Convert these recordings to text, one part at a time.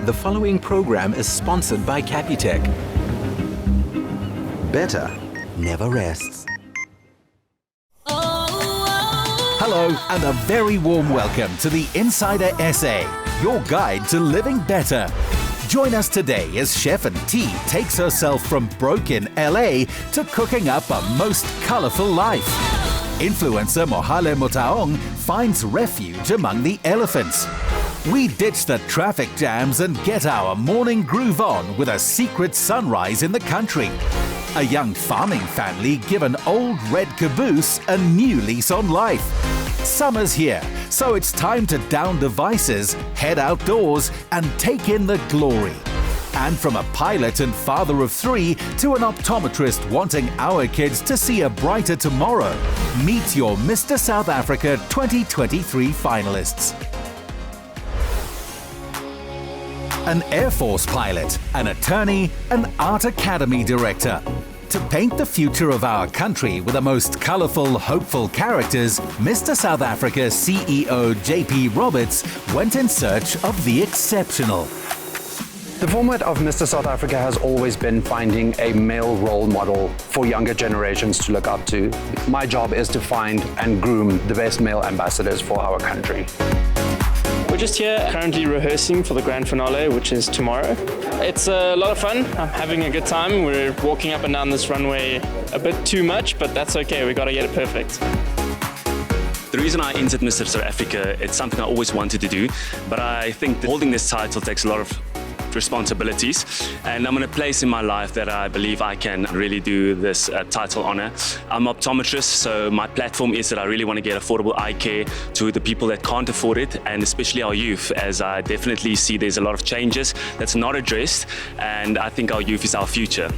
The following program is sponsored by Capitec. Better never rests. Hello and a very warm welcome to the Insider SA, your guide to living better. Join us today as Chef Nti takes herself from broke in LA to cooking up a most colourful life. Influencer Mohale Motaung finds refuge among the elephants. We ditch the traffic jams and get our morning groove on with a secret sunrise in the country. A young farming family give an old red caboose a new lease on life. Summer's here, so it's time to down devices, head outdoors and take in the glory. And from a pilot and father of 3 to an optometrist wanting our kids to see a brighter tomorrow, meet your Mr. South Africa 2023 finalists. An Air Force pilot, an attorney, an art academy director. To paint the future of our country with the most colourful, hopeful characters, Mr. South Africa CEO JP Roberts went in search of the exceptional. The format of Mr. South Africa has always been finding a male role model for younger generations to look up to. My job is to find and groom the best male ambassadors for our country. We're just here currently rehearsing for the grand finale, which is tomorrow. It's a lot of fun. I'm having a good time. We're walking up and down this runway a bit too much, but that's okay. We got to get it perfect. The reason I entered Mr. South Africa, it's something I always wanted to do, but I think that holding this title takes a lot of responsibilities, and I'm in a place in my life that I believe I can really do this title honor. I'm an optometrist, so my platform is that I really want to get affordable eye care to the people that can't afford it, and especially our youth, as I definitely see there's a lot of changes that's not addressed, and I think our youth is our future.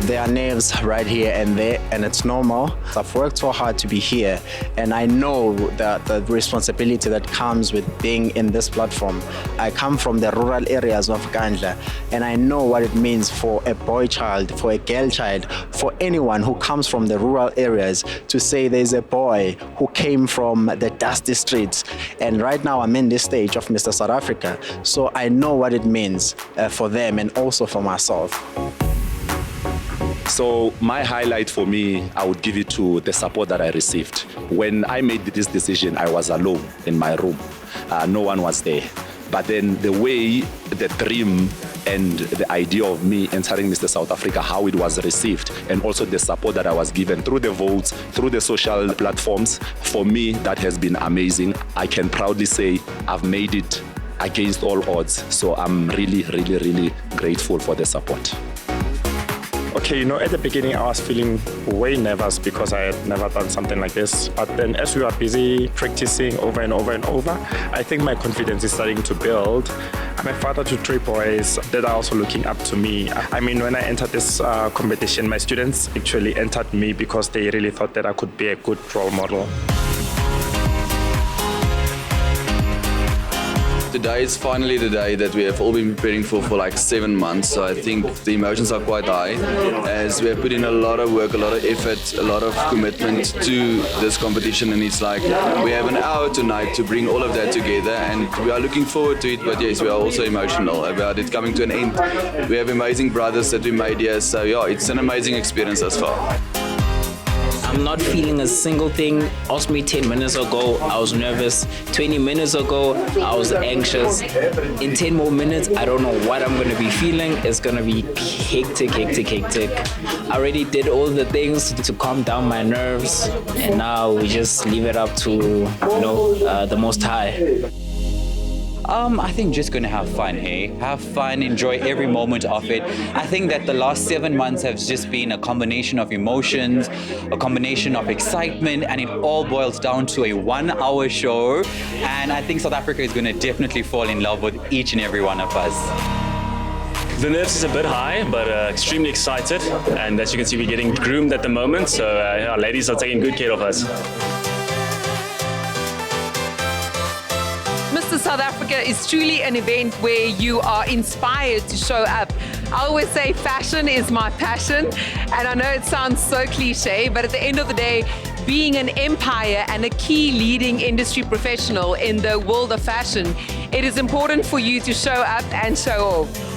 There are nerves right here and there, and it's normal. I've worked so hard to be here, and I know the responsibility that comes with being in this platform. I come from the rural areas of Kandla, and I know what it means for a boy child, for a girl child, for anyone who comes from the rural areas to say there's a boy who came from the dusty streets. And right now I'm in this stage of Mr. South Africa, so I know what it means for them and also for myself. So my highlight for me, I would give it to the support that I received. When I made this decision, I was alone in my room. No one was there. But then the way, the dream and the idea of me entering Mr. South Africa, how it was received, and also the support that I was given through the votes, through the social platforms, for me, that has been amazing. I can proudly say I've made it against all odds. So I'm really, really, really grateful for the support. Okay, at the beginning I was feeling way nervous because I had never done something like this. But then as we were busy practicing over and over and over, I think my confidence is starting to build. I'm a father to 3 boys that are also looking up to me. I mean, when I entered this competition, my students actually entered me because they really thought that I could be a good role model. Today is finally the day that we have all been preparing for like 7 months, so I think the emotions are quite high as we have put in a lot of work, a lot of effort, a lot of commitment to this competition, and it's like we have an hour tonight to bring all of that together and we are looking forward to it, but yes, we are also emotional about it coming to an end. We have amazing brothers that we made here, so yeah, it's an amazing experience as far. I'm not feeling a single thing. Asked me 10 minutes ago, I was nervous. 20 minutes ago, I was anxious. In 10 more minutes, I don't know what I'm going to be feeling. It's going to be hectic. I already did all the things to calm down my nerves, and now we just leave it up to, the Most High. I think just going to have fun, hey? Have fun, enjoy every moment of it. I think that the last 7 months has just been a combination of emotions, a combination of excitement, and it all boils down to a 1-hour show. And I think South Africa is going to definitely fall in love with each and every one of us. The nerves is a bit high, but extremely excited. And as you can see, we're getting groomed at the moment, so our ladies are taking good care of us. Mr. South Africa is truly an event where you are inspired to show up. I always say fashion is my passion, and I know it sounds so cliche, but at the end of the day, being an empire and a key leading industry professional in the world of fashion, it is important for you to show up and show off.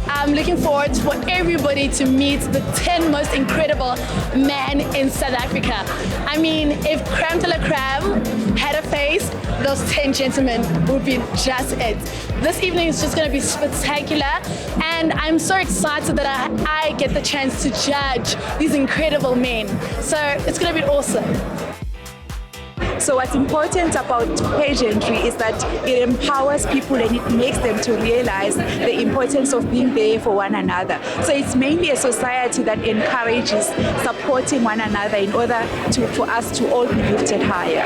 I'm looking forward for everybody to meet the 10 most incredible men in South Africa. I mean, if creme de la creme had a face, those 10 gentlemen would be just it. This evening is just going to be spectacular, and I'm so excited that I get the chance to judge these incredible men. So it's going to be awesome. So what's important about pageantry is that it empowers people and it makes them to realize the importance of being there for one another. So it's mainly a society that encourages supporting one another in order for us to all be lifted higher.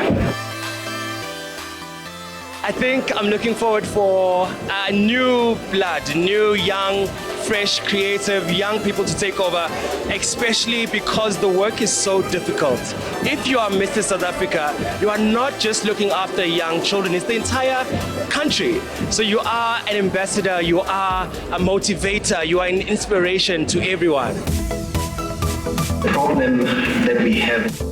I think I'm looking forward for new blood, new, young, fresh, creative, young people to take over, especially because the work is so difficult. If you are Mr. South Africa, you are not just looking after young children, it's the entire country. So you are an ambassador, you are a motivator, you are an inspiration to everyone. The problem that we have.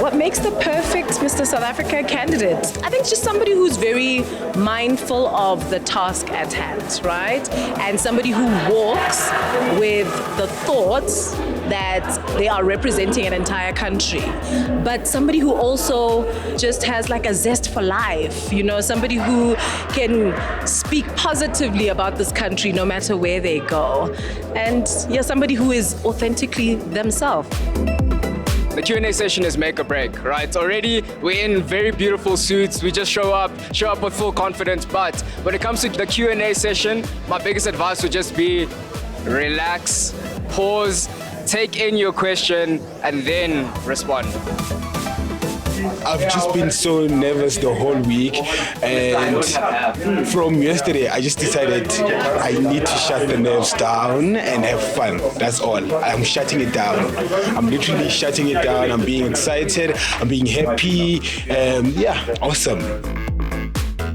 What makes the perfect Mr. South Africa candidate? I think just somebody who's very mindful of the task at hand, right? And somebody who walks with the thoughts that they are representing an entire country. But somebody who also just has like a zest for life, you know, somebody who can speak positively about this country no matter where they go. And yeah, somebody who is authentically themselves. The Q&A session is make or break, right? Already we're in very beautiful suits. We just show up with full confidence. But when it comes to the Q&A session, my biggest advice would just be relax, pause, take in your question, and then respond. I've just been so nervous the whole week, and from yesterday I just decided I need to shut the nerves down and have fun. That's all. I'm shutting it down. I'm literally shutting it down. I'm being excited. I'm being happy. Yeah, awesome.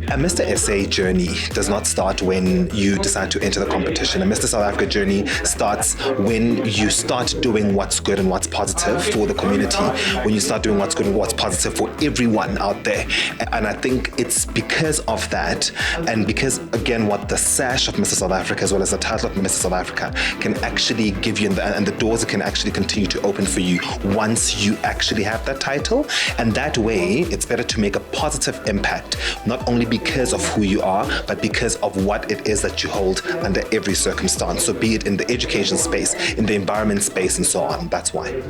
A Mr. SA journey does not start when you decide to enter the competition. A Mr. South Africa journey starts when you start doing what's good and what's positive for the community, when you start doing what's good and what's positive for everyone out there. And I think it's because of that, and because, again, what the sash of Mr. South Africa as well as the title of Mr. South Africa can actually give you, and the doors it can actually continue to open for you once you actually have that title. And that way, it's better to make a positive impact, not only because of who you are, but because of what it is that you hold under every circumstance. So be it in the education space, in the environment space, and so on. That's why.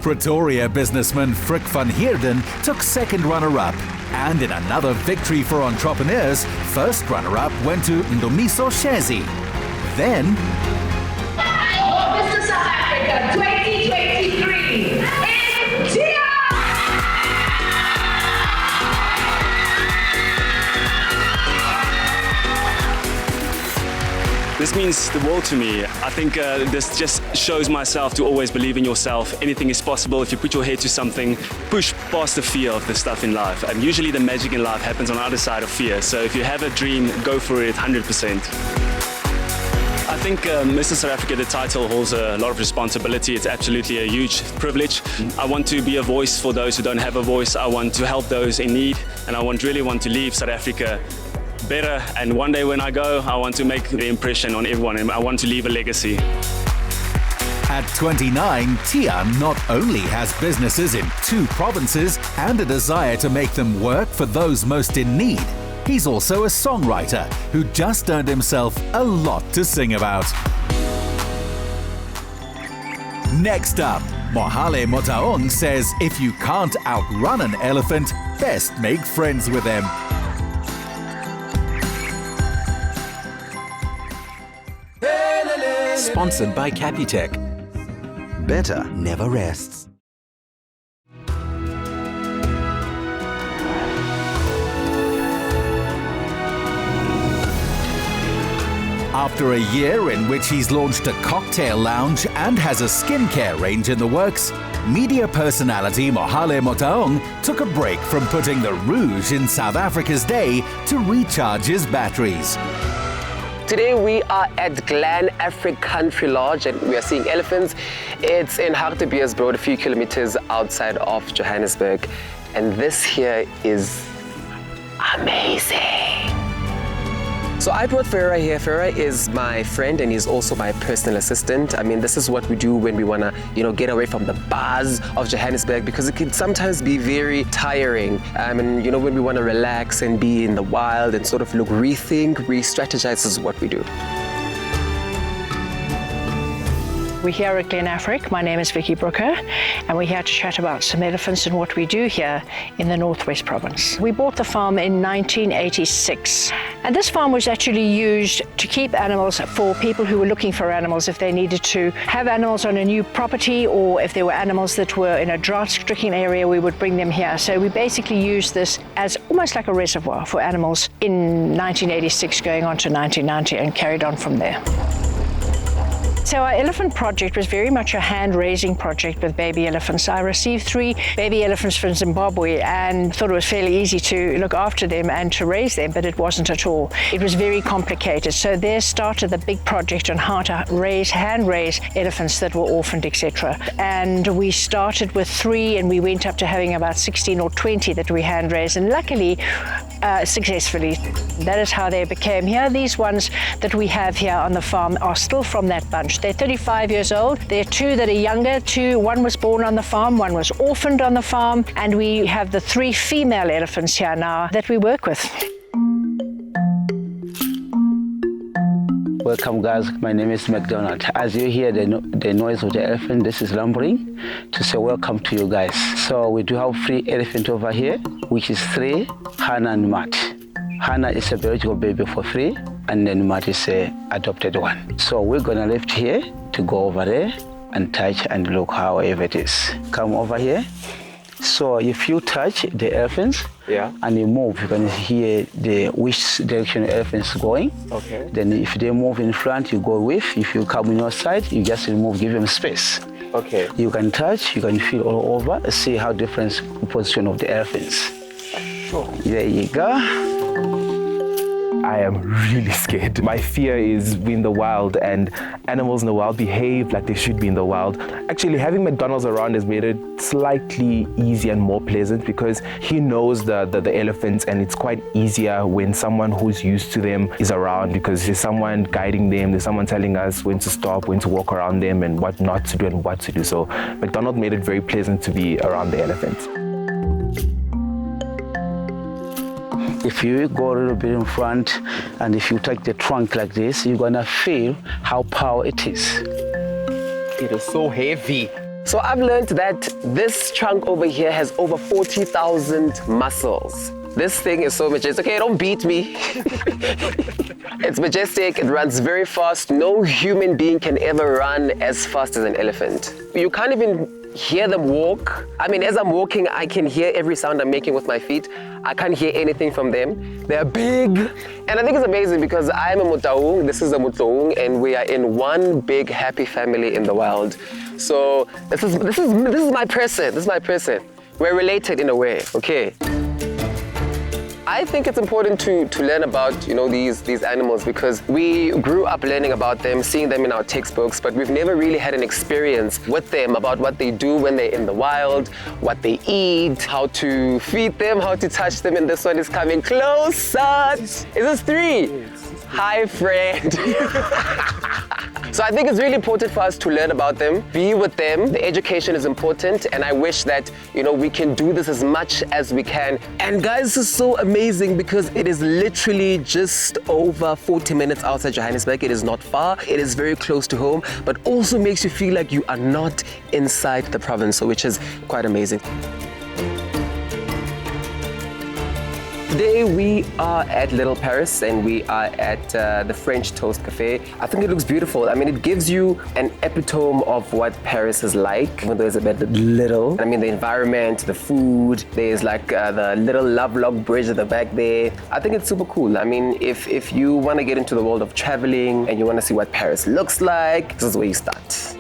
Pretoria businessman Frick van Heerden took second runner-up. And in another victory for entrepreneurs, first runner-up went to Ndumiso Shezi. Then... Mr. South Africa 2023, Nti! This means the world to me. I think this just shows myself to always believe in yourself. Anything is possible if you put your head to something, push past the fear of the stuff in life. And usually the magic in life happens on the other side of fear. So if you have a dream, go for it 100%. I think Mr. South Africa, the title holds a lot of responsibility. It's absolutely a huge privilege. I want to be a voice for those who don't have a voice. I want to help those in need. And I really want to leave South Africa better, and one day when I go, I want to make the impression on everyone, and I want to leave a legacy. At 29, Tia not only has businesses in 2 provinces and a desire to make them work for those most in need, he's also a songwriter who just earned himself a lot to sing about. Next up, Mohale Motaung says if you can't outrun an elephant, best make friends with them. Sponsored by Capitec. Better never rests. After a year in which he's launched a cocktail lounge and has a skincare range in the works, media personality Mohale Motaung took a break from putting the rouge in South Africa's day to recharge his batteries. Today we are at Glen Afric Country Lodge and we are seeing elephants. It's in Hartbeespoort, a few kilometers outside of Johannesburg. And this here is amazing. So I brought Farah here. Farah is my friend and he's also my personal assistant. I mean, this is what we do when we want to, get away from the buzz of Johannesburg, because it can sometimes be very tiring. And, when we want to relax and be in the wild and sort of rethink, re-strategize is what we do. We're here at Glen Afric. My name is Vicky Brooker, and we're here to chat about some elephants and what we do here in the Northwest Province. We bought the farm in 1986, and this farm was actually used to keep animals for people who were looking for animals if they needed to have animals on a new property, or if there were animals that were in a drought-stricken area, we would bring them here. So we basically used this as almost like a reservoir for animals in 1986 going on to 1990 and carried on from there. So our elephant project was very much a hand-raising project with baby elephants. I received 3 baby elephants from Zimbabwe and thought it was fairly easy to look after them and to raise them, but it wasn't at all. It was very complicated. So there started the big project on how to hand-raise elephants that were orphaned, etc. And we started with 3 and we went up to having about 16 or 20 that we hand-raised, and luckily, successfully. That is how they became here. These ones that we have here on the farm are still from that bunch. They're 35 years old. There are 2 that are younger. 1 was born on the farm, 1 was orphaned on the farm, and we have the 3 female elephants here now that we work with. Welcome guys, my name is McDonald. As you hear the noise of the elephant, this is lumbering to say welcome to you guys. So we do have 3 elephants over here, which is 3, Hannah and Matt. Hannah is a biological baby for 3, and then Matt is a adopted one. So we're gonna lift here to go over there and touch and look however it is. Come over here. So if you touch the elephants and you move, you can hear which direction the elephant's going. Okay. Then if they move in front, you go with. If you come on your side, you just remove, give them space. Okay. You can touch, you can feel all over, see how different position of the elephants. Sure. There you go. I am really scared. My fear is we're in the wild and animals in the wild behave like they should be in the wild. Actually, having McDonald's around has made it slightly easier and more pleasant because he knows the elephants, and it's quite easier when someone who's used to them is around, because there's someone guiding them, there's someone telling us when to stop, when to walk around them and what not to do and what to do. So McDonald's made it very pleasant to be around the elephants. If you go a little bit in front and if you take the trunk like this, you're gonna feel how powerful it is. It is so heavy. So I've learned that this trunk over here has over 40,000 muscles. This thing is so majestic. Okay, don't beat me. It's majestic, it runs very fast. No human being can ever run as fast as an elephant. You can't even hear them walk. I mean, as I'm walking, I can hear every sound I'm making with my feet. I can't hear anything from them. They're big. And I think it's amazing because I'm a Motaung, this is a Motaung, and we are in one big happy family in the wild. So this is my person, this is my person. We're related in a way, okay? I think it's important to learn about, these animals, because we grew up learning about them, seeing them in our textbooks, but we've never really had an experience with them about what they do when they're in the wild, what they eat, how to feed them, how to touch them, and this one is coming closer. Is this 3? Hi, friend. So I think it's really important for us to learn about them, be with them. The education is important, and I wish that, we can do this as much as we can. And guys, this is so amazing because it is literally just over 40 minutes outside Johannesburg. It is not far, it is very close to home, but also makes you feel like you are not inside the province, which is quite amazing. Today we are at Little Paris and we are at the French Toast Cafe. I think it looks beautiful. I mean, it gives you an epitome of what Paris is like, even though it's a bit little. I mean, the environment, the food, there's like the little Lovelock Bridge at the back there. I think it's super cool. I mean, if you want to get into the world of traveling and you want to see what Paris looks like, this is where you start.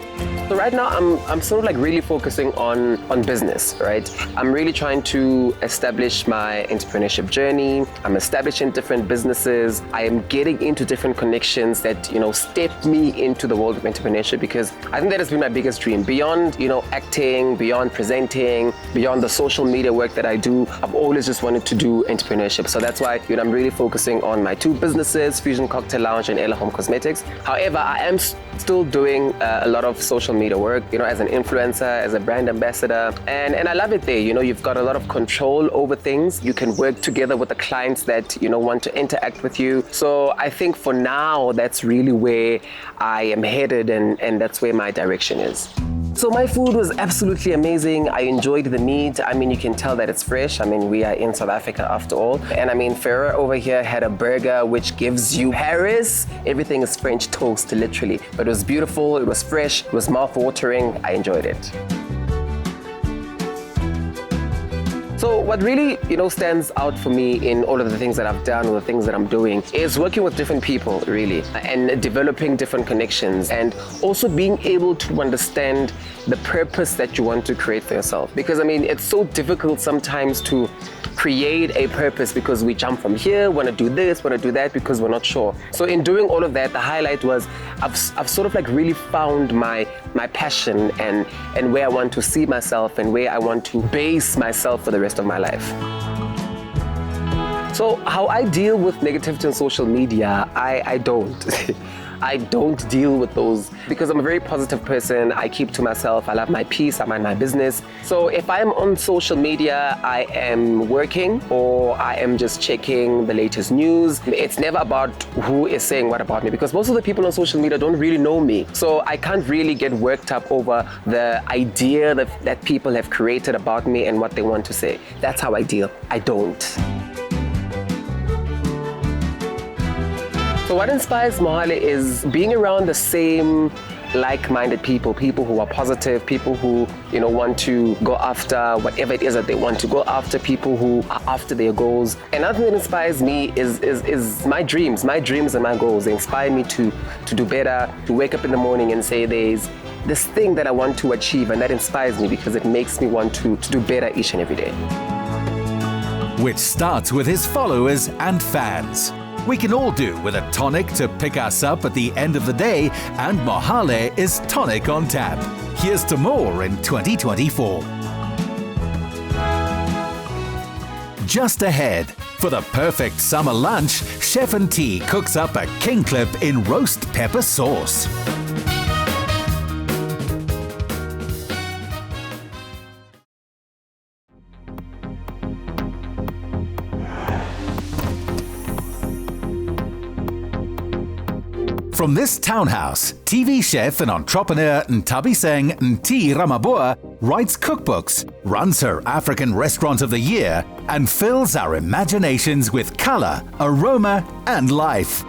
So right now I'm sort of like really focusing on business, right? I'm really trying to establish my entrepreneurship journey. I'm establishing different businesses. I am getting into different connections that, step me into the world of entrepreneurship, because I think that has been my biggest dream. Beyond, acting, beyond presenting, beyond the social media work that I do, I've always just wanted to do entrepreneurship. So that's why, I'm really focusing on my two businesses, Fusion Cocktail Lounge and Ella Home Cosmetics. However, I am still doing a lot of social media work, as an influencer, as a brand ambassador, and I love it there. You've got a lot of control over things. You can work together with the clients that, want to interact with you. So I think for now, that's really where I am headed, and that's where my direction is. So my food was absolutely amazing. I enjoyed the meat. You can tell that it's fresh. We are in South Africa after all. And Farah over here had a burger which gives you Paris. Everything is French toast, literally. But it was beautiful, it was fresh, it was mouth-watering. I enjoyed it. So what really, stands out for me in all of the things that I've done or the things that I'm doing is working with different people, really, and developing different connections, and also being able to understand the purpose that you want to create for yourself. Because, it's so difficult sometimes to create a purpose because we jump from here, want to do this, want to do that, because we're not sure. So in doing all of that, the highlight was I've sort of like really found my passion and where I want to see myself and where I want to base myself for the rest of my life. So how I deal with negativity on social media, I don't. I don't deal with those because I'm a very positive person. I keep to myself. I love my peace. I mind my business. So if I'm on social media, I am working or I am just checking the latest news. It's never about who is saying what about me, because most of the people on social media don't really know me. So I can't really get worked up over the idea that people have created about me and what they want to say. That's how I deal. I don't. So what inspires Mohale is being around the same like-minded people who are positive, people who, want to go after whatever it is that they want to go after, people who are after their goals. Another thing that inspires me is my dreams and my goals. They inspire me to do better, to wake up in the morning and say there's this thing that I want to achieve, and that inspires me because it makes me want to do better each and every day. Which starts with his followers and fans. We can all do with a tonic to pick us up at the end of the day, and Mohale is tonic on tap. Here's to more in 2024. Just ahead, for the perfect summer lunch, Chef Nti cooks up a king clip in roast pepper sauce. From this townhouse, TV chef and entrepreneur Ntabiseng Nti Ramabua writes cookbooks, runs her African Restaurant of the Year, and fills our imaginations with color, aroma, and life.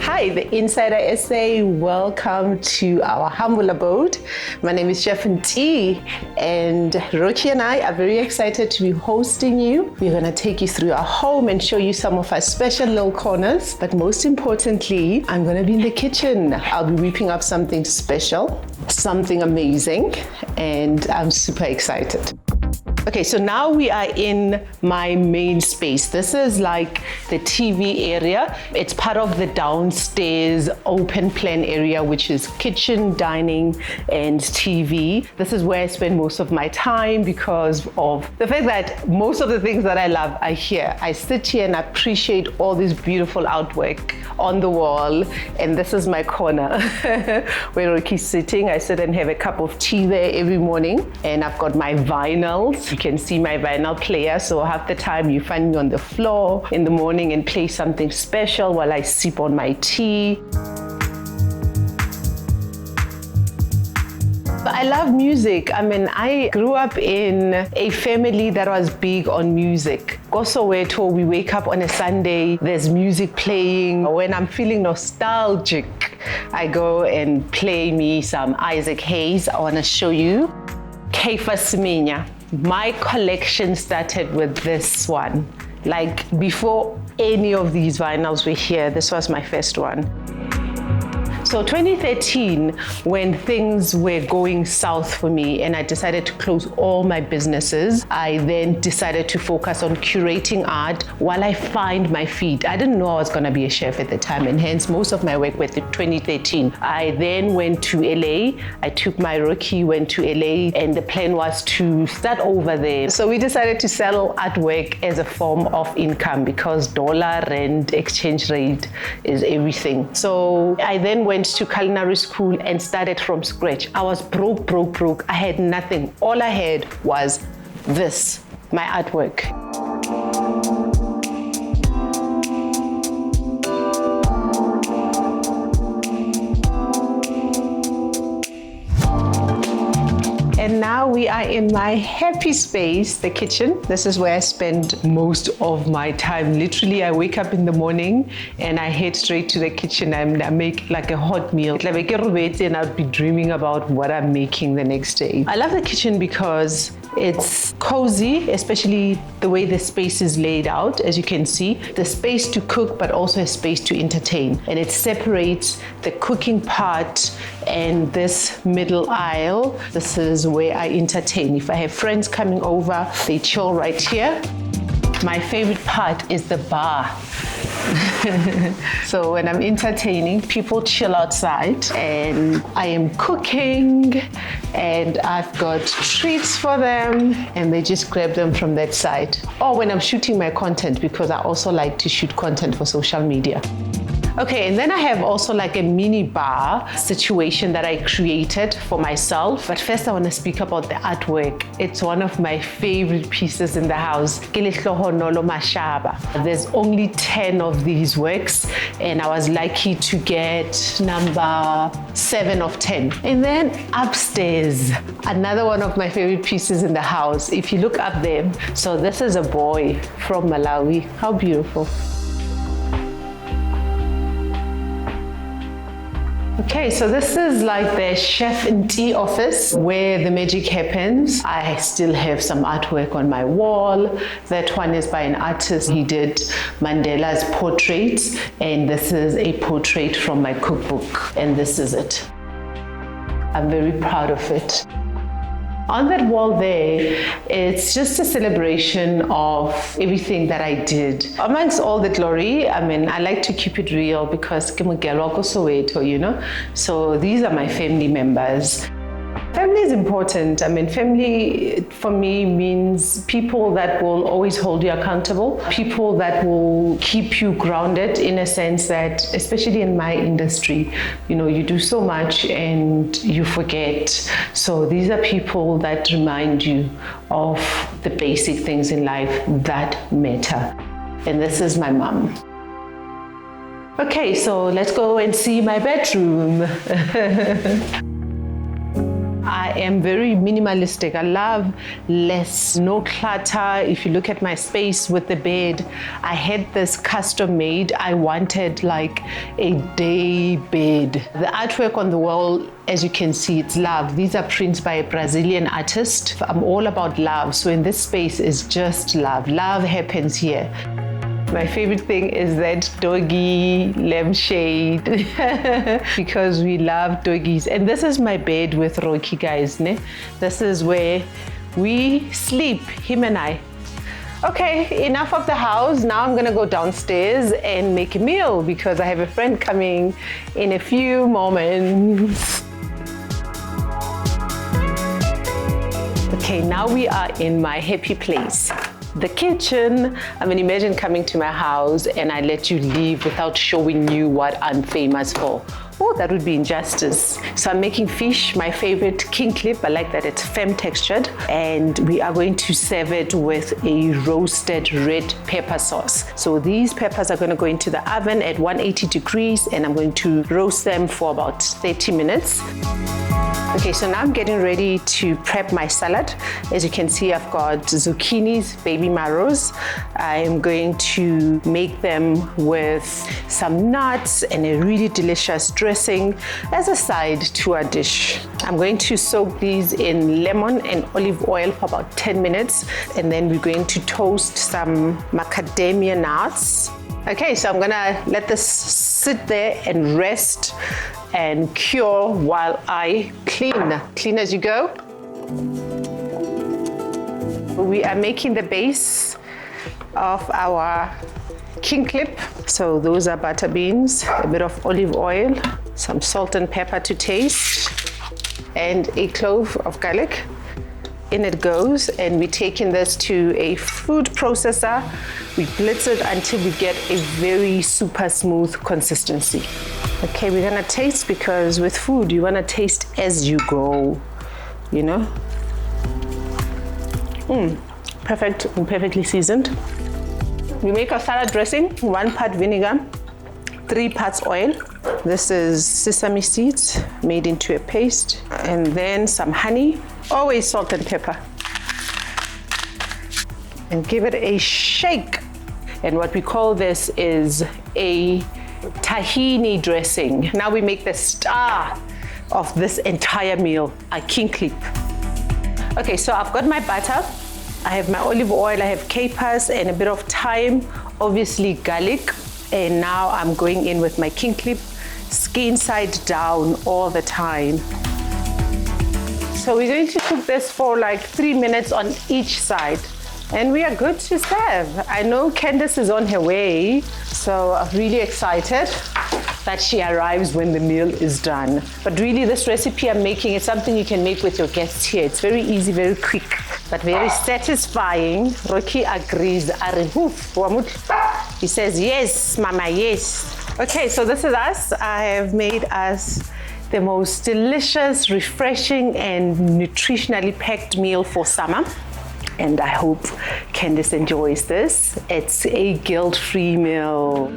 Hi, the Insider SA. Welcome to our humble abode. My name is Chef Nti, and Rochi and I are very excited to be hosting you. We're going to take you through our home and show you some of our special little corners. But most importantly, I'm going to be in the kitchen. I'll be whipping up something special, something amazing, and I'm super excited. Okay, so now we are in my main space. This is like the TV area. It's part of the downstairs open plan area, which is kitchen, dining, and TV. This is where I spend most of my time because of the fact that most of the things that I love are here. I sit here and appreciate all this beautiful artwork on the wall, and this is my corner where Rocky's sitting. I sit and have a cup of tea there every morning, and I've got my vinyls. You can see my vinyl player, so half the time you find me on the floor in the morning and play something special while I sip on my tea. I love music. I grew up in a family that was big on music. Soweto, we wake up on a Sunday, there's music playing. When I'm feeling nostalgic, I go and play me some Isaac Hayes. I want to show you. Keifa Siminya. My collection started with this one. Like before any of these vinyls were here, this was my first one. So 2013, when things were going south for me and I decided to close all my businesses, I then decided to focus on curating art while I find my feet. I didn't know I was going to be a chef at the time, and hence most of my work was in 2013. I then went to LA. I took my rookie, went to LA, and the plan was to start over there. So we decided to sell artwork as a form of income because dollar and exchange rate is everything. So I then went to culinary school and started from scratch. I was broke. I had nothing. All I had was this, my artwork. And now we are in my happy space, the kitchen. This is where I spend most of my time. Literally, I wake up in the morning and I head straight to the kitchen and I make like a hot meal. And I'll be dreaming about what I'm making the next day. I love the kitchen because it's cozy, especially the way the space is laid out. As you can see, the space to cook, but also a space to entertain. And it separates the cooking part and this middle aisle. This is where I entertain. If I have friends coming over, they chill right here. My favorite part is the bar. So when I'm entertaining, people chill outside and I am cooking and I've got treats for them and they just grab them from that side. Or when I'm shooting my content, because I also like to shoot content for social media. Okay, and then I have also like a mini bar situation that I created for myself. But first I want to speak about the artwork. It's one of my favorite pieces in the house. There's only 10 of these works and I was lucky to get number 7 of 10. And then upstairs, another one of my favorite pieces in the house. If you look up there, so this is a boy from Malawi. How beautiful. Okay, so this is like the Chef Nti office where the magic happens. I still have some artwork on my wall. That one is by an artist. He did Mandela's portraits, and this is a portrait from my cookbook, and this is it. I'm very proud of it. On that wall there, it's just a celebration of everything that I did. Amongst all the glory, I mean, I like to keep it real because you know? So these are my family members. Family is important. I mean, family for me means people that will always hold you accountable, people that will keep you grounded in a sense that, especially in my industry, you know, you do so much and you forget. So these are people that remind you of the basic things in life that matter. And this is my mom. Okay, so let's go and see my bedroom. I am very minimalistic. I love less, no clutter. If you look at my space with the bed, I had this custom made. I wanted like a day bed. The artwork on the wall, as you can see, it's love. These are prints by a Brazilian artist. I'm all about love. So in this space is just love. Love happens here. My favorite thing is that doggy lampshade because we love doggies. And this is my bed with Rocky, guys. Ne? This is where we sleep, him and I. Okay, enough of the house. Now I'm gonna go downstairs and make a meal because I have a friend coming in a few moments. Okay, now we are in my happy place. The kitchen. I mean, imagine coming to my house and I let you leave without showing you what I'm famous for. Oh, that would be injustice. So I'm making fish, my favorite king clip. I like that it's femme textured. And we are going to serve it with a roasted red pepper sauce. So these peppers are going to go into the oven at 180 degrees and I'm going to roast them for about 30 minutes. Okay, so now I'm getting ready to prep my salad. As you can see, I've got zucchinis, baby marrows. I'm going to make them with some nuts and a really delicious dressing as a side to our dish. I'm going to soak these in lemon and olive oil for about 10 minutes. And then we're going to toast some macadamia nuts. Okay, so I'm gonna let this sit there and rest and cure while I clean. Clean as you go. We are making the base of our king clip. So those are butter beans, a bit of olive oil, some salt and pepper to taste, and a clove of garlic. In it goes, and we're taking this to a food processor. We blitz it until we get a very super smooth consistency. Okay, we're gonna taste, because with food, you wanna taste as you go, you know? Perfect and perfectly seasoned. We make our salad dressing, 1 part vinegar, 3 parts oil. This is sesame seeds made into a paste, and then some honey, always salt and pepper. And give it a shake. And what we call this is a tahini dressing. Now we make the star of this entire meal, a king clip. Okay, so I've got my butter, I have my olive oil, I have capers and a bit of thyme, obviously garlic. And now I'm going in with my king clip, skin side down all the time. So we're going to cook this for like 3 minutes on each side. And we are good to serve. I know Candace is on her way, so I'm really excited that she arrives when the meal is done. But really, this recipe I'm making is something you can make with your guests here. It's very easy, very quick, but very satisfying. Rocky agrees. He says, yes, mama, yes. Okay, so this is us. I have made us the most delicious, refreshing, and nutritionally packed meal for summer. And I hope Candace enjoys this. It's a guilt-free meal.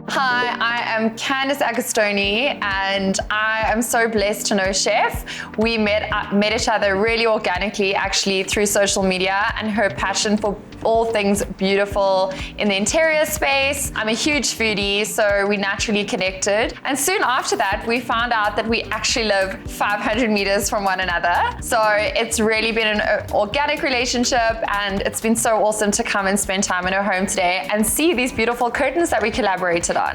Hi, I am Candace Agostoni, and I am so blessed to know Chef. We met each other really organically, actually, through social media, and her passion for all things beautiful in the interior space. I'm a huge foodie, so we naturally connected. And soon after that, we found out that we actually live 500 meters from one another. So it's really been an organic relationship, and it's been so awesome to come and spend time in her home today and see these beautiful curtains that we collaborated on.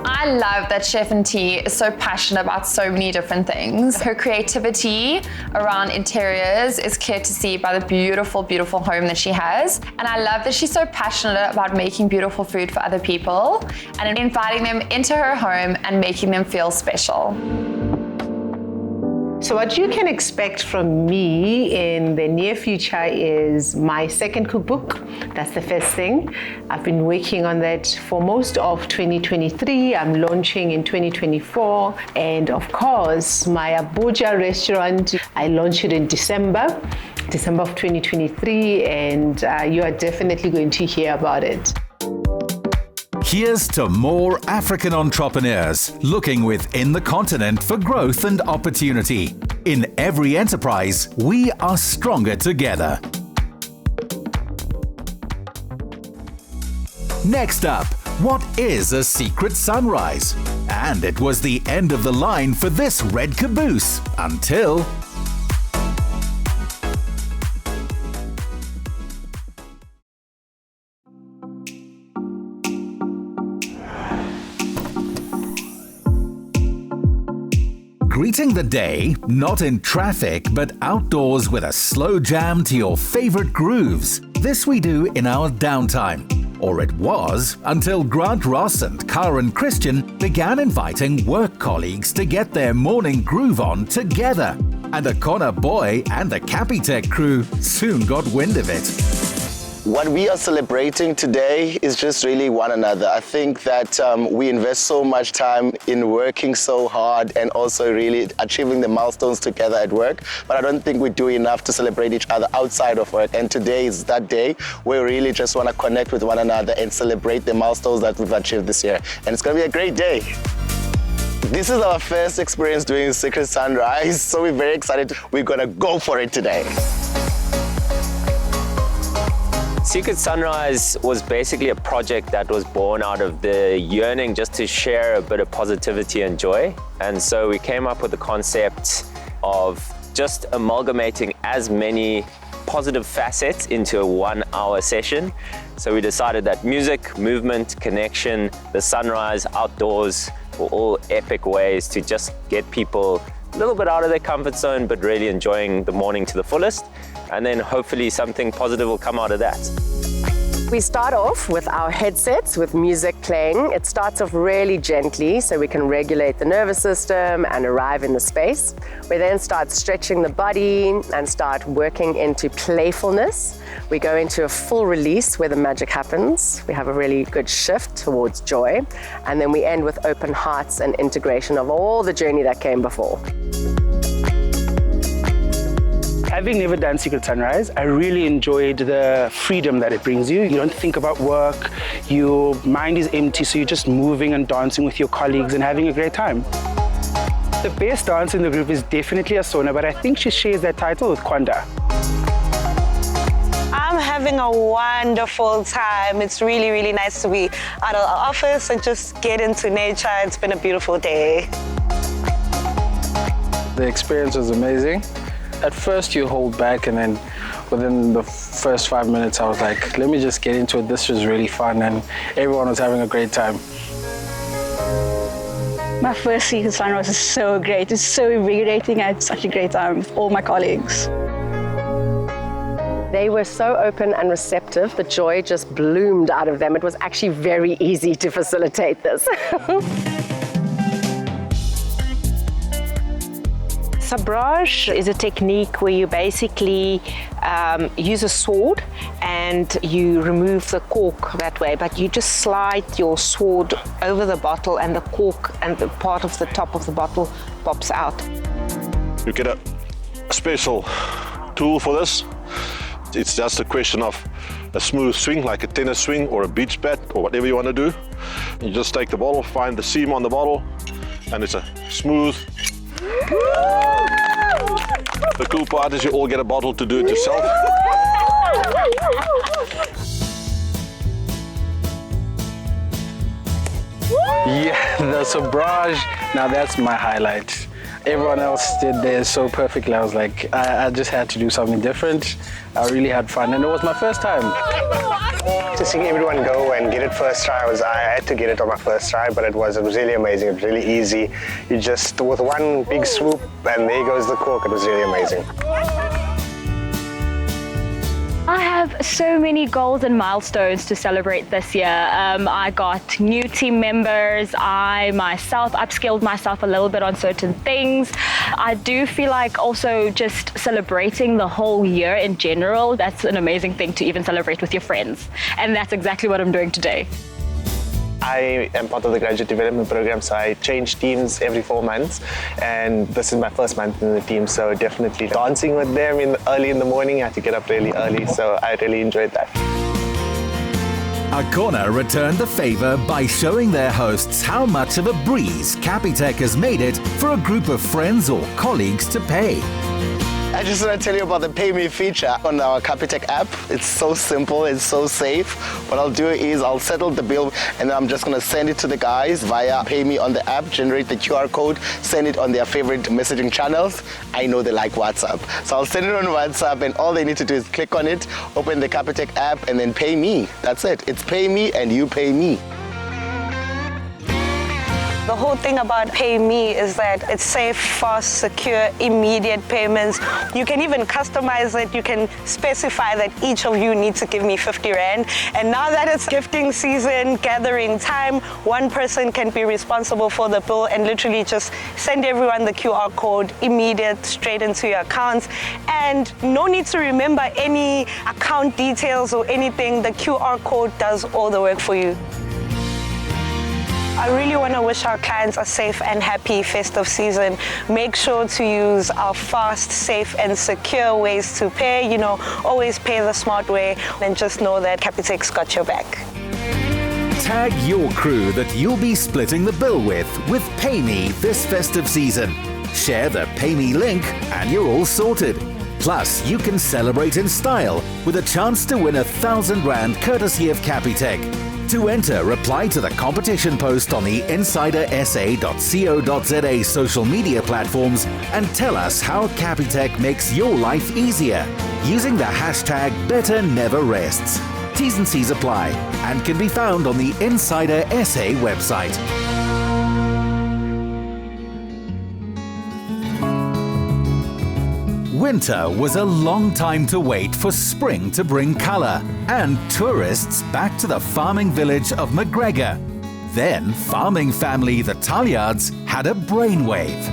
I love that Chef Nti is so passionate about so many different things. Her creativity around interiors is clear to see by the beautiful, beautiful home that she has. And I love that she's so passionate about making beautiful food for other people and inviting them into her home and making them feel special. So what you can expect from me in the near future is my second cookbook. That's the first thing. I've been working on that for most of 2023. I'm launching in 2024. And of course, my Abuja restaurant, I launched it in December of 2023, and you are definitely going to hear about it. Here's to more African entrepreneurs looking within the continent for growth and opportunity. In every enterprise, we are stronger together. Next up, what is a secret sunrise? And it was the end of the line for this red caboose until... Greeting the day, not in traffic, but outdoors with a slow jam to your favorite grooves. This we do in our downtime. Or it was, until Grant Ross and Karen Christian began inviting work colleagues to get their morning groove on together. And a corner boy and the Capitec crew soon got wind of it. What we are celebrating today is just really one another. I think that we invest so much time in working so hard and also really achieving the milestones together at work, but I don't think we do enough to celebrate each other outside of work. And today is that day where we really just want to connect with one another and celebrate the milestones that we've achieved this year. And it's going to be a great day. This is our first experience doing Secret Sunrise, so we're very excited. We're going to go for it today. Secret Sunrise was basically a project that was born out of the yearning just to share a bit of positivity and joy. And so we came up with the concept of just amalgamating as many positive facets into a 1 hour session. So we decided that music, movement, connection, the sunrise, outdoors were all epic ways to just get people a little bit out of their comfort zone, but really enjoying the morning to the fullest. And then hopefully something positive will come out of that. We start off with our headsets with music playing. It starts off really gently so we can regulate the nervous system and arrive in the space. We then start stretching the body and start working into playfulness. We go into a full release where the magic happens. We have a really good shift towards joy. And then we end with open hearts and integration of all the journey that came before. Having never done Secret Sunrise, I really enjoyed the freedom that it brings you. You don't think about work, your mind is empty, so you're just moving and dancing with your colleagues and having a great time. The best dancer in the group is definitely Asona, but I think she shares that title with Kwanda. I'm having a wonderful time. It's really, really nice to be out of the office and just get into nature. It's been a beautiful day. The experience was amazing. At first you hold back, and then within the first 5 minutes I was like, let me just get into it. This was really fun and everyone was having a great time. My first Secret Sunrise was so great. It's so invigorating. I had such a great time with all my colleagues. They were so open and receptive. The joy just bloomed out of them. It was actually very easy to facilitate this. Sabrage is a technique where you basically use a sword and you remove the cork that way, but you just slide your sword over the bottle and the cork and the part of the top of the bottle pops out. You get a special tool for this. It's just a question of a smooth swing, like a tennis swing or a beach bat or whatever you want to do. You just take the bottle, find the seam on the bottle, and it's a smooth. The cool part is you all get a bottle to do it yourself. Yeah, the Sabrage, now that's my highlight. Everyone else did theirs so perfectly. I was like, I just had to do something different. I really had fun, and it was my first time. To see everyone go and get it first try, I had to get it on my first try, but it was really amazing. It was really easy. You just, with one big swoop, and there goes the cork. It was really amazing. I have so many goals and milestones to celebrate this year. I got new team members. I myself upskilled myself a little bit on certain things. I do feel like also just celebrating the whole year in general, that's an amazing thing to even celebrate with your friends. And that's exactly what I'm doing today. I am part of the graduate development program, so I change teams every 4 months, and this is my first month in the team, so definitely dancing with them early in the morning. I had to get up really early, so I really enjoyed that. Akona returned the favor by showing their hosts how much of a breeze Capitec has made it for a group of friends or colleagues to pay. I just want to tell you about the Pay Me feature on our Capitec app. It's so simple, it's so safe. What I'll do is I'll settle the bill and then I'm just going to send it to the guys via Pay Me on the app, generate the QR code, send it on their favorite messaging channels. I know they like WhatsApp. So I'll send it on WhatsApp and all they need to do is click on it, open the Capitec app and then pay me. That's it. It's Pay Me and you pay me. The whole thing about Pay Me is that it's safe, fast, secure, immediate payments. You can even customize it. You can specify that each of you needs to give me 50 Rand. And now that it's gifting season, gathering time, one person can be responsible for the bill and literally just send everyone the QR code, immediate, straight into your accounts. And no need to remember any account details or anything. The QR code does all the work for you. I really want to wish our clients a safe and happy festive season. Make sure to use our fast, safe and secure ways to pay. You know, always pay the smart way and just know that Capitec's got your back. Tag your crew that you'll be splitting the bill with PayMe this festive season. Share the PayMe link and you're all sorted. Plus, you can celebrate in style with a chance to win 1,000 Rand courtesy of Capitec. To enter, reply to the competition post on the insidersa.co.za social media platforms and tell us how Capitec makes your life easier. using the hashtag #BetterNeverRests. T's and C's apply and can be found on the Insider SA website. Winter was a long time to wait for spring to bring colour and tourists back to the farming village of McGregor. Then farming family the Talyards had a brainwave.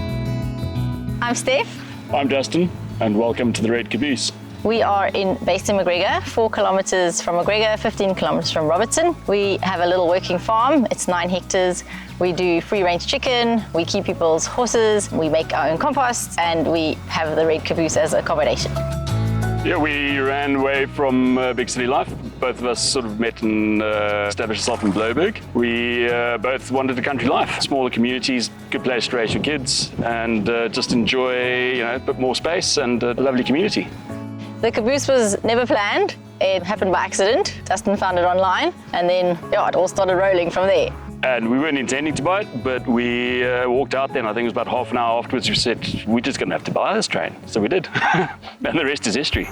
I'm Steph. I'm Justin, and welcome to the Red Caboose. We are based in McGregor, 4 kilometres from McGregor, 15 kilometres from Robertson. We have a little working farm. It's 9 hectares. We do free-range chicken, we keep people's horses, we make our own compost, and we have the Red Caboose as accommodation. Yeah, we ran away from big city life. Both of us sort of met and established ourselves in Bloberg. We both wanted a country life, smaller communities, good place to raise your kids, and just enjoy, a bit more space and a lovely community. The Caboose was never planned. It happened by accident. Dustin found it online, and then it all started rolling from there. And we weren't intending to buy it, but we walked out there, and I think it was about half an hour afterwards, we said, we're just going to have to buy this train. So we did. And the rest is history.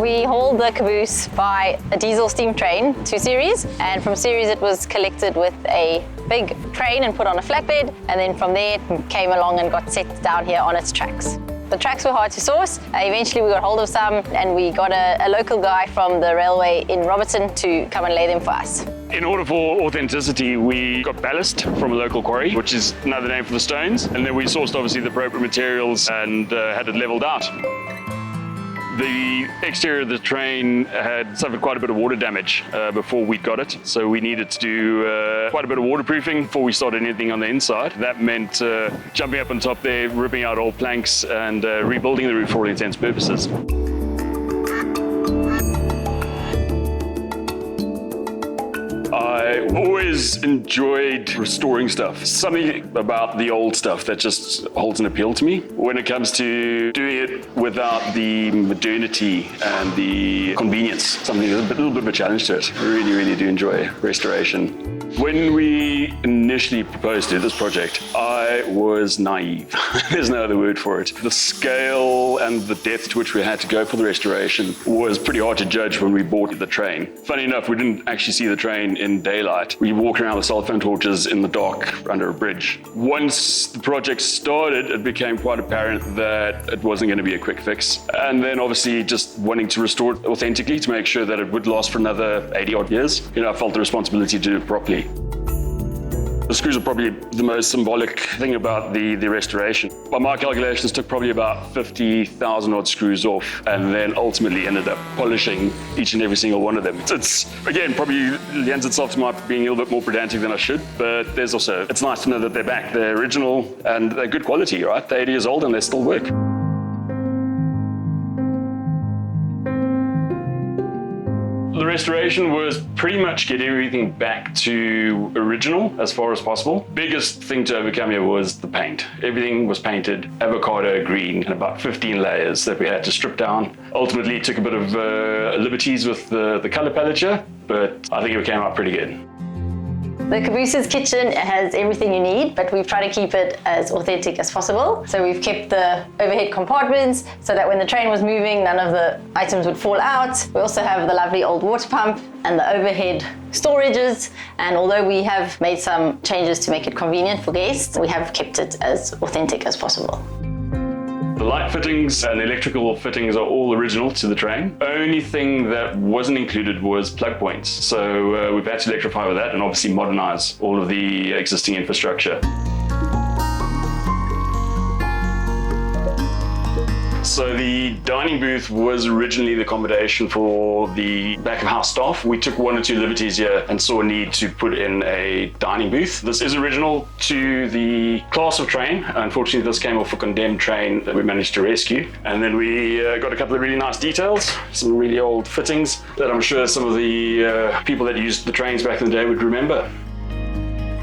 We hauled the Caboose by a diesel steam train to Ceres, and from Ceres it was collected with a big train and put on a flatbed, and then from there it came along and got set down here on its tracks. The tracks were hard to source. Eventually we got hold of some, and we got a local guy from the railway in Robertson to come and lay them for us. In order for authenticity, we got ballast from a local quarry, which is another name for the stones, and then we sourced obviously the appropriate materials and had it levelled out. The exterior of the train had suffered quite a bit of water damage before we got it, so we needed to do quite a bit of waterproofing before we started anything on the inside. That meant jumping up on top there, ripping out old planks and rebuilding the roof for all intents and purposes. I always enjoyed restoring stuff. Something about the old stuff that just holds an appeal to me. When it comes to doing it without the modernity and the convenience, something a little bit of a challenge to it. I really, really do enjoy restoration. When we initially proposed to this project, I was naive. There's no other word for it. The scale and the depth to which we had to go for the restoration was pretty hard to judge when we bought the train. Funny enough, we didn't actually see the train in daylight. We walked around with cell phone torches in the dark under a bridge. Once the project started, it became quite apparent that it wasn't going to be a quick fix. And then obviously just wanting to restore it authentically to make sure that it would last for another 80 odd years, I felt the responsibility to do it properly. The screws are probably the most symbolic thing about the restoration. By my calculations, took probably about 50,000 odd screws off, and then ultimately ended up polishing each and every single one of them. It's again, probably lends itself to my being a little bit more pedantic than I should, but there's also, it's nice to know that they're back. They're original and they're good quality, right? They're 80 years old and they still work. The restoration was pretty much get everything back to original as far as possible. Biggest thing to overcome here was the paint. Everything was painted avocado green and about 15 layers that we had to strip down. Ultimately, it took a bit of liberties with the color palette here, but I think it came out pretty good. The Caboose's kitchen has everything you need, but we've tried to keep it as authentic as possible. So we've kept the overhead compartments so that when the train was moving, none of the items would fall out. We also have the lovely old water pump and the overhead storages. And although we have made some changes to make it convenient for guests, we have kept it as authentic as possible. The light fittings and electrical fittings are all original to the train. Only thing that wasn't included was plug points. So we've had to electrify with that and obviously modernize all of the existing infrastructure. So the dining booth was originally the accommodation for the back of house staff. We took 1 or 2 liberties here and saw a need to put in a dining booth. This is original to the class of train. Unfortunately, this came off a condemned train that we managed to rescue. And then we got a couple of really nice details, some really old fittings that I'm sure some of the people that used the trains back in the day would remember.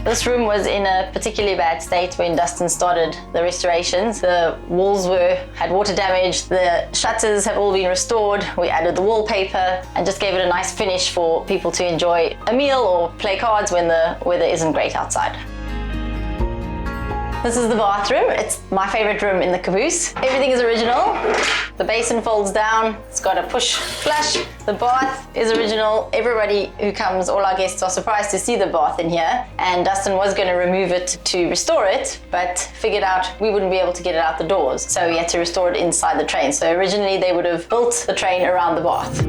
This room was in a particularly bad state when Dustin started the restorations. The walls had water damage, the shutters have all been restored, we added the wallpaper and just gave it a nice finish for people to enjoy a meal or play cards when the weather isn't great outside. This is the bathroom. It's my favorite room in the Caboose. Everything is original. The basin folds down. It's got a push flush. The bath is original. Everybody who comes, all our guests are surprised to see the bath in here. And Dustin was going to remove it to restore it, but figured out we wouldn't be able to get it out the doors. So we had to restore it inside the train. So originally they would have built the train around the bath.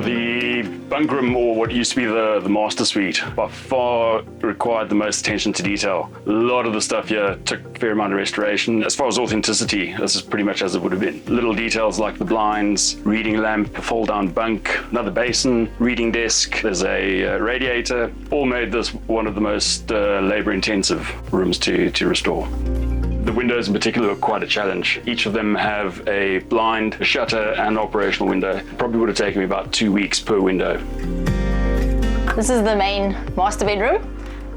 The bunk room, or what used to be the master suite, by far required the most attention to detail. A lot of the stuff here took a fair amount of restoration. As far as authenticity, this is pretty much as it would have been. Little details like the blinds, reading lamp, a fold-down bunk, another basin, reading desk, there's a radiator, all made this one of the most labor-intensive rooms to restore. The windows in particular are quite a challenge. Each of them have a blind, a shutter, and an operational window. It probably would have taken me about 2 weeks per window. This is the main master bedroom.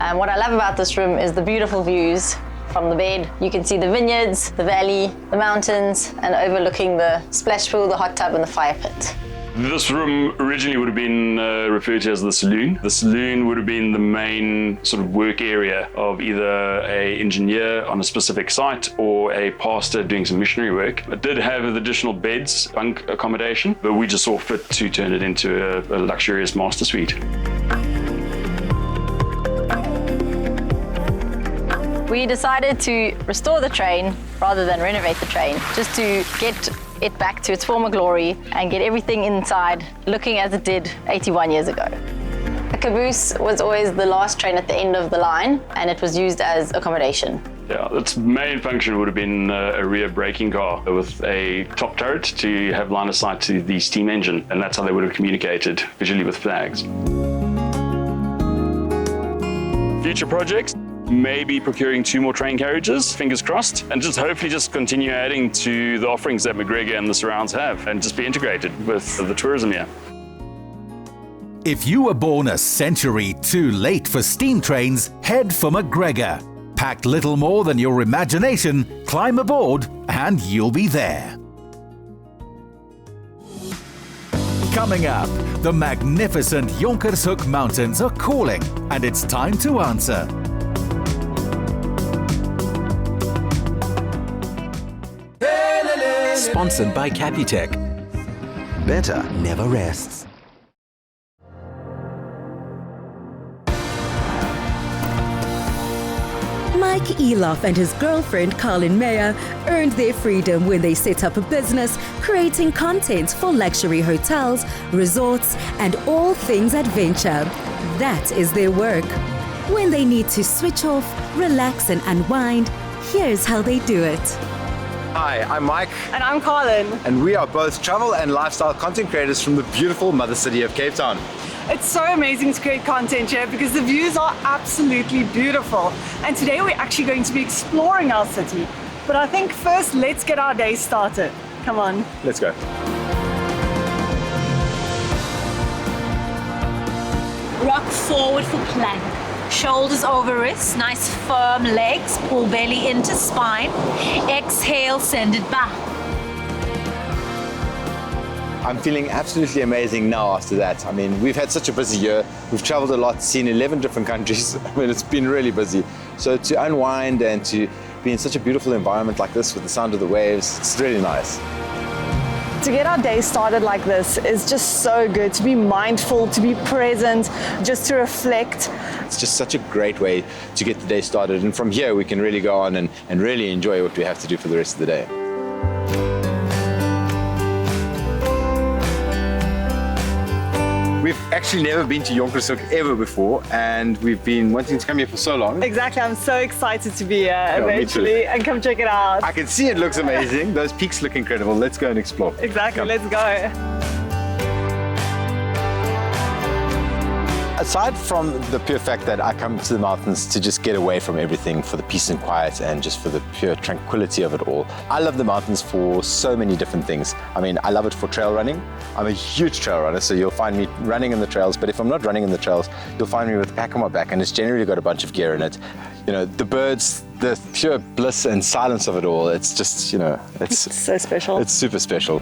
And what I love about this room is the beautiful views from the bed. You can see the vineyards, the valley, the mountains, and overlooking the splash pool, the hot tub, and the fire pit. This room originally would have been referred to as the saloon. The saloon would have been the main sort of work area of either an engineer on a specific site or a pastor doing some missionary work. It did have additional beds, bunk accommodation, but we just saw fit to turn it into a luxurious master suite. We decided to restore the train rather than renovate the train, just to get it back to its former glory and get everything inside looking as it did 81 years ago. The Caboose was always the last train at the end of the line, and it was used as accommodation. Yeah, its main function would have been a rear braking car with a top turret to have line of sight to the steam engine, and that's how they would have communicated visually with flags. Future projects? Maybe procuring 2 more train carriages, fingers crossed, and just hopefully just continue adding to the offerings that McGregor and the surrounds have and just be integrated with the tourism here. If you were born a century too late for steam trains, head for McGregor. Pack little more than your imagination, climb aboard, and you'll be there. Coming up, the magnificent Jonkershoek Mountains are calling, and it's time to answer. Sponsored by Capitec. Better never rests. Mike Eloff and his girlfriend Colin Mayer earned their freedom when they set up a business creating content for luxury hotels, resorts, and all things adventure. That is their work. When they need to switch off, relax, and unwind, here's how they do it. Hi, I'm Mike. And I'm Colin. And we are both travel and lifestyle content creators from the beautiful mother city of Cape Town. It's so amazing to create content here because the views are absolutely beautiful. And today we're actually going to be exploring our city. But I think first, let's get our day started. Come on. Let's go. Rock forward for plank. Shoulders over wrists, nice firm legs, pull belly into spine. Exhale, send it back. I'm feeling absolutely amazing now after that. I mean, we've had such a busy year. We've traveled a lot, seen 11 different countries. I mean, it's been really busy. So to unwind and to be in such a beautiful environment like this with the sound of the waves, it's really nice. To get our day started like this is just so good, to be mindful, to be present, just to reflect. It's just such a great way to get the day started. And from here, we can really go on and really enjoy what we have to do for the rest of the day. We've actually never been to Jonkershoek ever before, and we've been wanting to come here for so long. Exactly, I'm so excited to be here eventually and come check it out. I can see it looks amazing. Those peaks look incredible. Let's go and explore. Exactly, let's go. Aside from the pure fact that I come to the mountains to just get away from everything for the peace and quiet and just for the pure tranquility of it all, I love the mountains for so many different things. I mean, I love it for trail running. I'm a huge trail runner, so you'll find me running in the trails, but if I'm not running in the trails, you'll find me with a pack on my back, and it's generally got a bunch of gear in it. You know, the birds, the pure bliss and silence of it all, it's just, you know, it's so special. It's super special.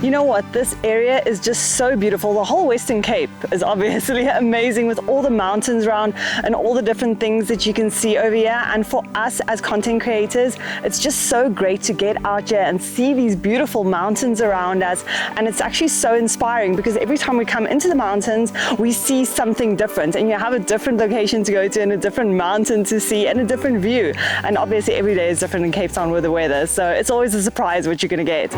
You know what? This area is just so beautiful. The whole Western Cape is obviously amazing with all the mountains around and all the different things that you can see over here. And for us as content creators, it's just so great to get out here and see these beautiful mountains around us. And it's actually so inspiring because every time we come into the mountains, we see something different, and you have a different location to go to and a different mountain to see and a different view. And obviously every day is different in Cape Town with the weather. So it's always a surprise what you're going to get.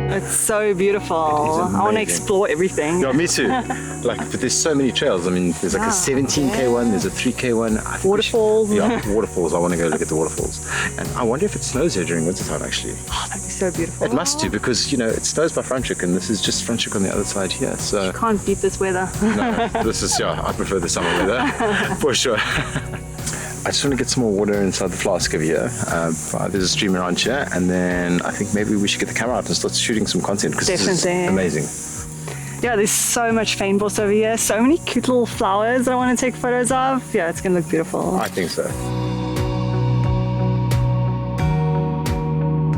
It's so beautiful. I want to explore everything. Yeah, me too. But there's so many trails. I mean, there's like a 17K one, there's a 3K one. Waterfalls. Waterfalls. I want to go look at the waterfalls. And I wonder if it snows here during winter time, actually. Oh, that'd be so beautiful. It must do, because, it snows by Franschhoek, and this is just Franschhoek on the other side here. So you can't beat this weather. No, this is, I prefer the summer weather, for sure. I just want to get some more water inside the flask over here. There's a stream around here, and then I think maybe we should get the camera out and start shooting some content, because this is amazing. Yeah, there's so much fynbos over here, so many cute little flowers that I want to take photos of. Yeah, it's going to look beautiful. I think so.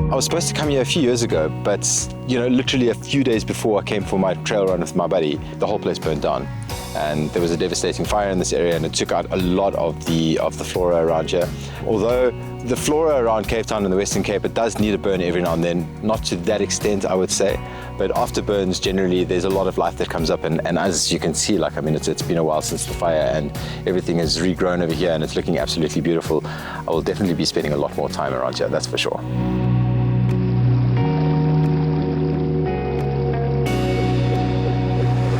I was supposed to come here a few years ago, but literally a few days before I came for my trail run with my buddy, the whole place burned down. And there was a devastating fire in this area, and it took out a lot of the flora around here. Although the flora around Cape Town and the Western Cape, it does need a burn every now and then, not to that extent, I would say. But after burns, generally, there's a lot of life that comes up, and as you can see, it's been a while since the fire, and everything has regrown over here, and it's looking absolutely beautiful. I will definitely be spending a lot more time around here, that's for sure.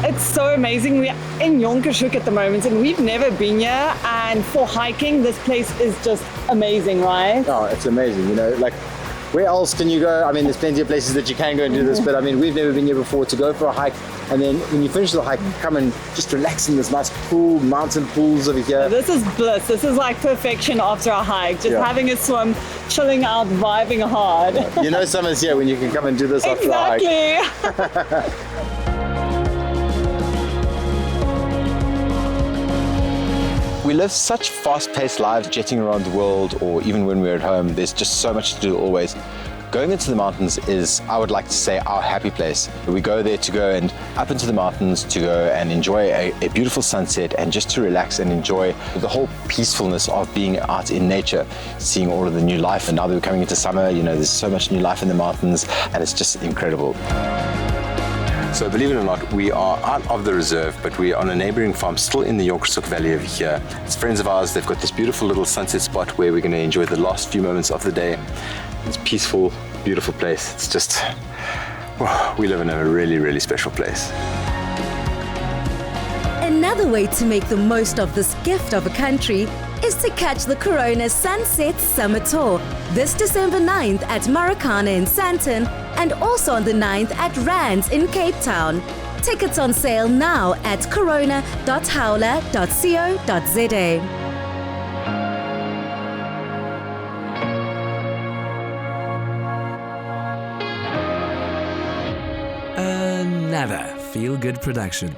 It's so amazing. We're in Jonkershoek at the moment, and we've never been here, and for hiking this place is just amazing, right? Oh, it's amazing. Where else can you go? I mean, there's plenty of places that you can go and do this, but I mean, we've never been here before. To go for a hike, and then when you finish the hike, come and just relax in this nice pool, mountain pools over here. This is bliss. This is like perfection after a hike. Just having a swim, chilling out, vibing hard. Summer's here when you can come and do this after a hike. Exactly. We live such fast-paced lives, jetting around the world, or even when we're at home, there's just so much to do always. Going into the mountains is, I would like to say, our happy place. We go there to go and up into the mountains to go and enjoy a beautiful sunset, and just to relax and enjoy the whole peacefulness of being out in nature, seeing all of the new life. And now that we're coming into summer, there's so much new life in the mountains, and it's just incredible. So believe it or not, we are out of the reserve, but we are on a neighboring farm still in the Jonkershoek Valley over here. It's friends of ours. They've got this beautiful little sunset spot where we're going to enjoy the last few moments of the day. It's a peaceful, beautiful place. It's just, we live in a really, really special place. Another way to make the most of this gift of a country is to catch the Corona Sunset Summer Tour this December 9th at Marikana in Sandton, and also on the 9th at Rands in Cape Town. Tickets on sale now at corona.howler.co.za. Another feel-good production.